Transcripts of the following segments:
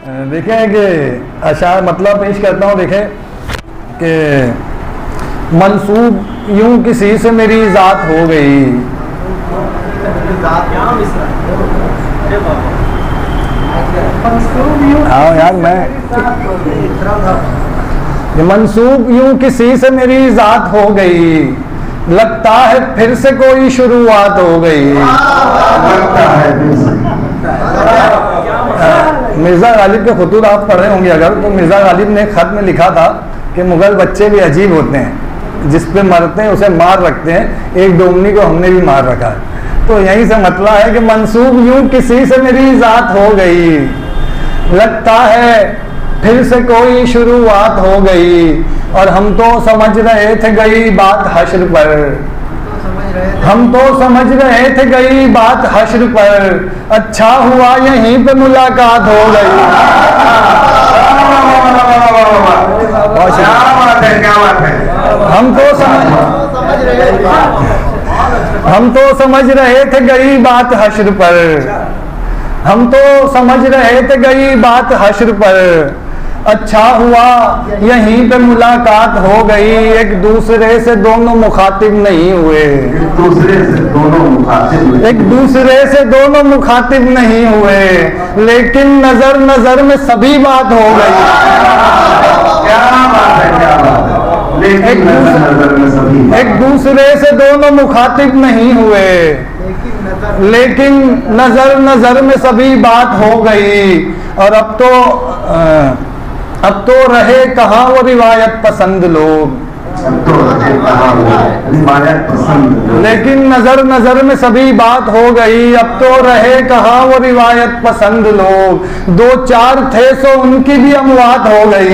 देखें कि अशार मतलब पेश करता हूँ। देखें कि मंसूब यूं किसी से मेरी ज़ात हो गई। हाँ यार, मैं मंसूब यूं किसी से मेरी ज़ात हो गई, लगता है फिर से कोई शुरुआत हो गई। मिर्ज़ा गालिब के खुतूत आप पढ़े होंगे अगर, तो मिर्ज़ा गालिब ने खत में लिखा था कि मुग़ल बच्चे भी अजीब होते हैं, जिस पे मरते हैं उसे मार रखते हैं। एक डोमनी को हमने भी मार रखा है। तो यहीं से मतलब है कि मंसूब यूं किसी से मेरी ज़ात हो गई, लगता है फिर से कोई शुरुआत हो गई। और हम तो समझ रहे थे गई बात हश्र पर, हम तो समझ रहे थे गई बात हश्र पर, अच्छा हुआ यहीं पे मुलाकात हो गई। क्या बात है। हम तो समझ रहे थे गई बात हश्र पर, हम तो समझ रहे थे गई बात हश्र पर, अच्छा हुआ यहीं पे मुलाकात हो गई। एक दूसरे से दोनों मुखातिब नहीं हुए, एक दूसरे से दोनों मुखातिब नहीं हुए, लेकिन नजर नजर में सभी बात हो गई। क्या बात है, क्या बात है। लेकिन नजर में सभी, एक दूसरे से दोनों मुखातिब नहीं हुए, लेकिन नजर नजर में सभी बात हो गई। और अब तो रहे कहाँ वो रिवायत पसंद लोग, लेकिन नजर नजर में सभी बात हो गई। अब तो रहे कहाँ वो रिवायत पसंद लोग, दो चार थे सो उनकी भी अमवात हो गई।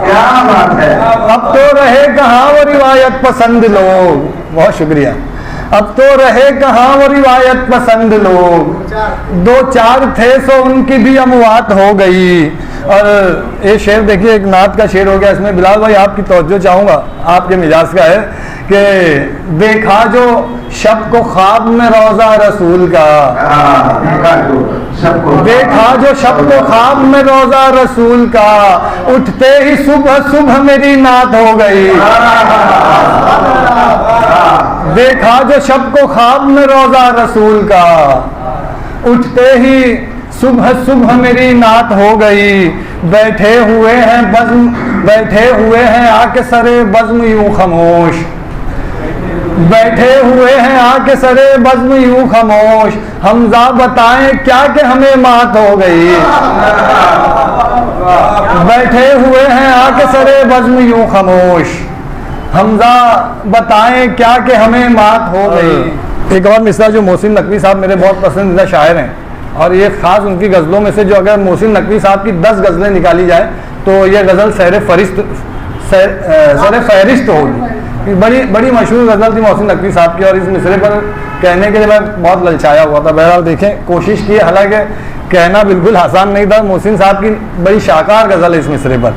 क्या बात है। अब तो रहे कहाँ वो रिवायत पसंद लोग, बहुत शुक्रिया। अब तो रहे कहाँ वो रिवायत पसंद लोग, दो चार थे सो उनकी भी अमवात हो गई। और ये शेर देखिए, एक नात का शेर हो गया इसमें। बिलाल भाई आपकी तवज्जो चाहूँगा, आपके मिजाज का है कि देखा जो शब को ख्वाब में रोज़ा रसूल का, देखा जो शब को ख्वाब में रोज़ा रसूल का, उठते ही सुबह सुबह मेरी नात हो गई। देखा जो शब को ख्वाब में रोज़ा रसूल का, उठते ही सुबह सुबह मेरी नात हो गई। बैठे हुए हैं आके सरे बज़्म यूं खामोश, बैठे हुए हैं आके सरे बज़्म यूं खामोश, हमजा बताएं क्या कि हमें मात हो गई। बैठे हुए हैं आके सरे बज़्म यूं खामोश, हमजा बताएं क्या कि हमें मात हो गई। एक और मिसरा जो मोहसिन नकवी साहब मेरे बहुत पसंदीदा शायर हैं, और ये ख़ास उनकी गज़लों में से जो अगर मोहसिन नकवी साहब की 10 गज़लें निकाली जाए तो ये गज़ल सर फहरिस्त होगी। बड़ी मशहूर गज़ल थी मोहसिन नकवी साहब की, और इस मिसरे पर कहने के लिए मैं बहुत ललचाया हुआ था। बहरहाल देखें, कोशिश की, हालांकि कहना बिल्कुल आसान नहीं था। मोहसिन साहब की बड़ी शाकार गज़ल है इस मिसरे पर।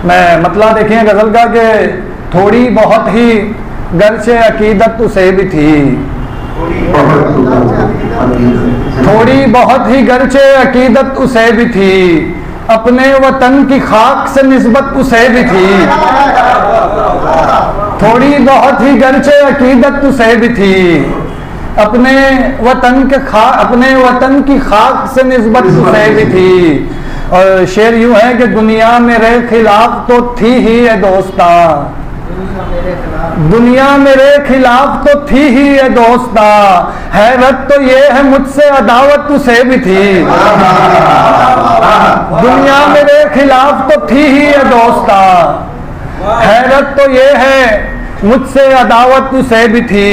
मैं मतलब देखें गज़ल का कि थोड़ी बहुत ही गर्चे अकीदत उसे भी थी, थोड़ी बहुत ही गर्चे अकीदत उसे भी थी, अपने वतन की खाक से निस्बत उसे भी थी। थोड़ी बहुत ही गर्चे अकीदत उसे भी थी, अपने वतन की खाक से निस्बत उसे भी थी। और शेर यूं है कि दुनिया मेरे खिलाफ तो थी ही ये दोस्ता, दुनिया मेरे खिलाफ तो थी ही ये दोस्ता, हैरत तो ये है मुझसे अदावत उसे भी थी। दुनिया मेरे खिलाफ तो थी ही ये दोस्ता, हैरत तो ये है मुझसे अदावत उसे भी थी।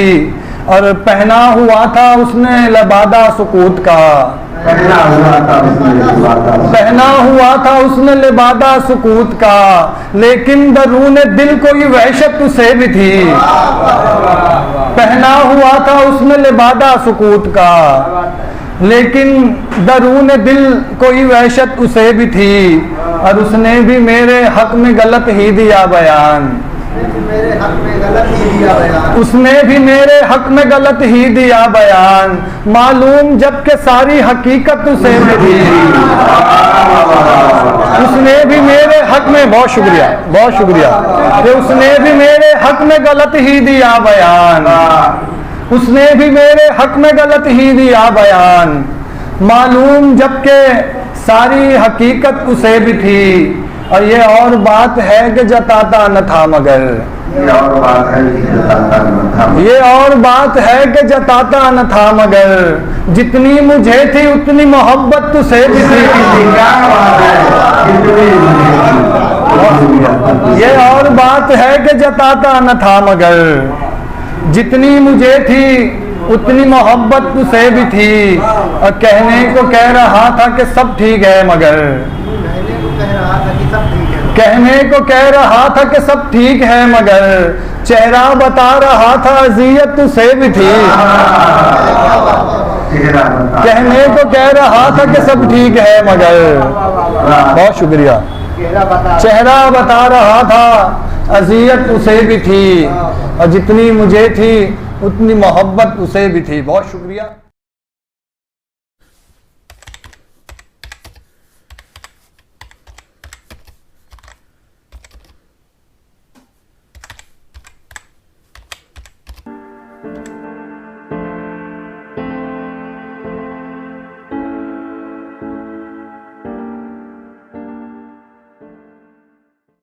और पहना हुआ था उसने लबादा सुकूत का, पहना हुआ था उसने लिबादा सुकूत का, लेकिन दरूने दिल कोई वहशत उसे भी थी। पहना हुआ था उसने लिबादा सुकूत का, लेकिन दरूने दिल कोई वहशत उसे भी थी। और उसने भी मेरे हक में गलत ही दिया बयान, मेरे हक में गलत ही दिया बयान। उसने भी मेरे हक में गलत ही दिया बयान, मालूम जबकि सारी हकीकत उसे भी थी। उसने भी मेरे हक में, बहुत शुक्रिया कि उसने भी मेरे हक में गलत ही दिया बयान, उसने भी मेरे हक में गलत ही दिया बयान, मालूम जबकि सारी हकीकत उसे भी थी। और ये और बात है कि जताता न था मगर, ये और बात है कि जताता न था, ये और बात है कि जताता न था मगर, जितनी मुझे थी उतनी मोहब्बत तुझसे भी थी। क्या बात है, कितनी ये और बात है कि जताता न था मगर, जितनी मुझे थी उतनी मोहब्बत तुझसे भी थी। और कहने को कह रहा था कि सब ठीक है मगर, कहने को कह रहा था कि सब ठीक है मगर, चेहरा बता रहा था अजियत तुझसे भी थी। कहने को कह रहा था कि सब ठीक है मगर, बहुत शुक्रिया, चेहरा बता रहा था अजियत उसे भी थी, और जितनी मुझे थी उतनी मोहब्बत उसे भी थी। बहुत शुक्रिया।